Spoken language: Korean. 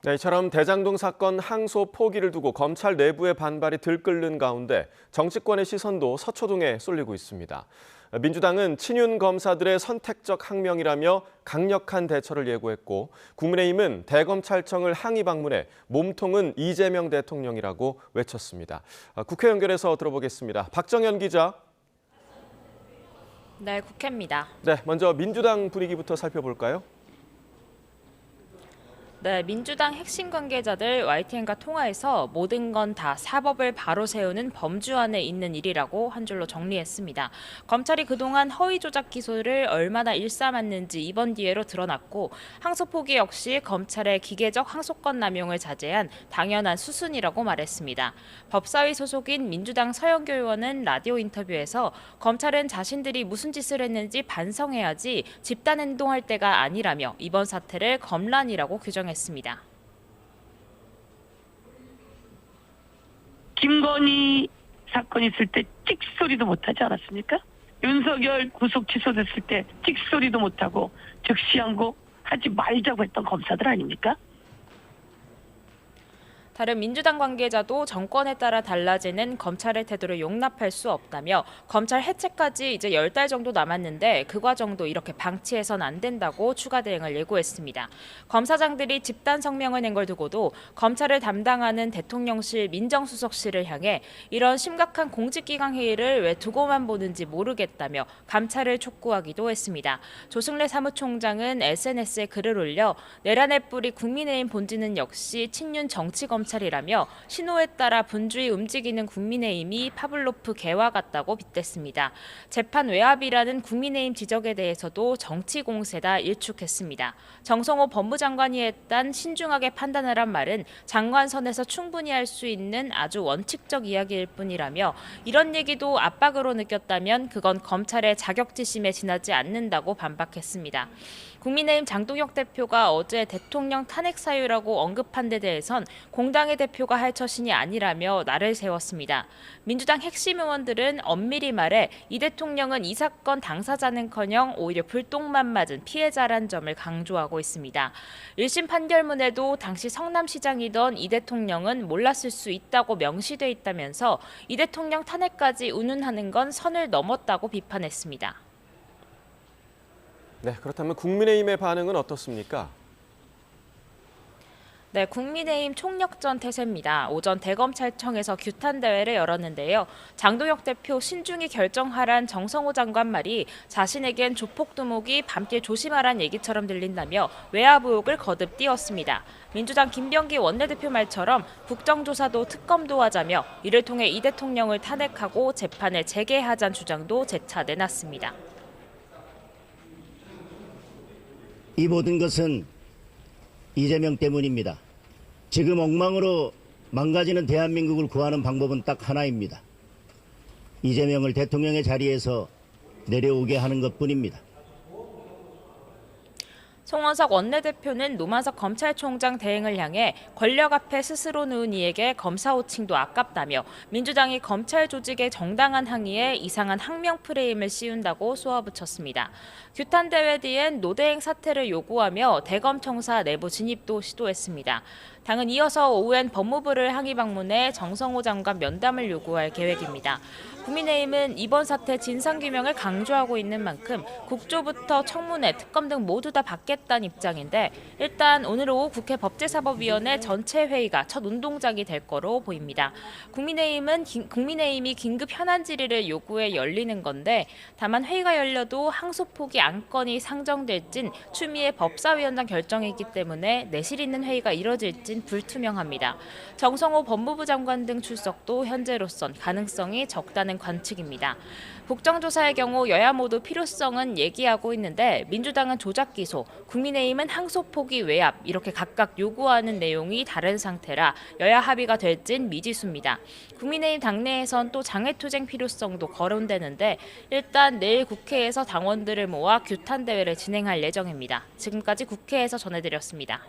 네, 이처럼 대장동 사건 항소 포기를 두고 검찰 내부의 반발이 들끓는 가운데 정치권의 시선도 서초동에 쏠리고 있습니다. 민주당은 친윤 검사들의 선택적 항명이라며 강력한 대처를 예고했고, 국민의힘은 대검찰청을 항의 방문해 몸통은 이재명 대통령이라고 외쳤습니다. 국회 연결해서 들어보겠습니다. 박정현 기자. 네, 국회입니다. 네, 먼저 민주당 분위기부터 살펴볼까요? 네, 민주당 핵심 관계자들 YTN과 통화에서 모든 건 다 사법을 바로 세우는 범주 안에 있는 일이라고 한 줄로 정리했습니다. 검찰이 그동안 허위 조작 기소를 얼마나 일삼았는지 이번 기회로 드러났고, 항소 포기 역시 검찰의 기계적 항소권 남용을 자제한 당연한 수순이라고 말했습니다. 법사위 소속인 민주당 서영교 의원은 라디오 인터뷰에서 검찰은 자신들이 무슨 짓을 했는지 반성해야지 집단 행동할 때가 아니라며 이번 사태를 검란이라고 규정했습니다. 김건희 사건 있을 때 찍소리도 못하지 않았습니까? 윤석열 구속 취소됐을 때 찍소리도 못하고 즉시 항고하지 말자고 했던 검사들 아닙니까? 다른 민주당 관계자도 정권에 따라 달라지는 검찰의 태도를 용납할 수 없다며 검찰 해체까지 이제 10달 정도 남았는데 그 과정도 이렇게 방치해선 안 된다고 추가 대응을 예고했습니다. 검사장들이 집단 성명을 낸 걸 두고도 검찰을 담당하는 대통령실 민정수석실을 향해 이런 심각한 공직기강 회의를 왜 두고만 보는지 모르겠다며 감찰을 촉구하기도 했습니다. 조승래 사무총장은 SNS에 글을 올려 내란의 뿌리 국민의힘 본질은 역시 친윤 정치 검찰이라며 신호에 따라 분주히 움직이는 국민의힘이 파블로프 개와 같다고 빗댔습니다. 재판 외압이라는 국민의힘 지적에 대해서도 정치 공세다 일축했습니다. 정성호 법무장관이 했던 신중하게 판단하란 말은 장관선에서 충분히 할 수 있는 아주 원칙적 이야기일 뿐이라며 이런 얘기도 압박으로 느꼈다면 그건 검찰의 자격지심에 지나지 않는다고 반박했습니다. 국민의힘 장동혁 대표가 어제 대통령 탄핵 사유라고 언급한 데 대해선 공당의 대표가 할 처신이 아니라며 날을 세웠습니다. 민주당 핵심 의원들은 엄밀히 말해 이 대통령은 이 사건 당사자는커녕 오히려 불똥만 맞은 피해자란 점을 강조하고 있습니다. 1심 판결문에도 당시 성남시장이던 이 대통령은 몰랐을 수 있다고 명시돼 있다면서 이 대통령 탄핵까지 운운하는 건 선을 넘었다고 비판했습니다. 네, 그렇다면 국민의힘의 반응은 어떻습니까? 네, 국민의힘 총력전 태세입니다. 오전 대검찰청에서 규탄 대회를 열었는데요. 장동혁 대표 신중히 결정하란 정성호 장관 말이 자신에겐 조폭두목이 밤길 조심하란 얘기처럼 들린다며 외압 의혹을 거듭 띄웠습니다. 민주당 김병기 원내대표 말처럼 국정조사도 특검도 하자며 이를 통해 이 대통령을 탄핵하고 재판을 재개하자는 주장도 재차 내놨습니다. 이 모든 것은 이재명 때문입니다. 지금 엉망으로 망가지는 대한민국을 구하는 방법은 딱 하나입니다. 이재명을 대통령의 자리에서 내려오게 하는 것뿐입니다. 송원석 원내대표는 노만석 검찰총장 대행을 향해 권력 앞에 스스로 누운 이에게 검사 호칭도 아깝다며 민주당이 검찰 조직의 정당한 항의에 이상한 항명 프레임을 씌운다고 쏘아붙였습니다. 규탄 대회 뒤엔 노대행 사퇴를 요구하며 대검청사 내부 진입도 시도했습니다. 당은 이어서 오후엔 법무부를 항의 방문해 정성호 장관 면담을 요구할 계획입니다. 국민의힘은 이번 사태 진상규명을 강조하고 있는 만큼 국조부터 청문회, 특검 등 모두 다 받겠다는 입장인데 일단 오늘 오후 국회 법제사법위원회 전체 회의가 첫 운동장이 될 거로 보입니다. 국민의힘이 긴급 현안 질의를 요구해 열리는 건데 다만 회의가 열려도 항소 포기 안건이 상정될진 추미애 법사위원장 결정이기 때문에 내실 있는 회의가 이뤄질진 불투명합니다. 정성호 법무부 장관 등 출석도 현재로선 가능성이 적다는 관측입니다. 국정조사의 경우 여야 모두 필요성은 얘기하고 있는데 민주당은 조작 기소, 국민의힘은 항소 포기 외압 이렇게 각각 요구하는 내용이 다른 상태라 여야 합의가 될진 미지수입니다. 국민의힘 당내에선 또 장외투쟁 필요성도 거론되는데 일단 내일 국회에서 당원들을 모아 규탄 대회를 진행할 예정입니다. 지금까지 국회에서 전해드렸습니다.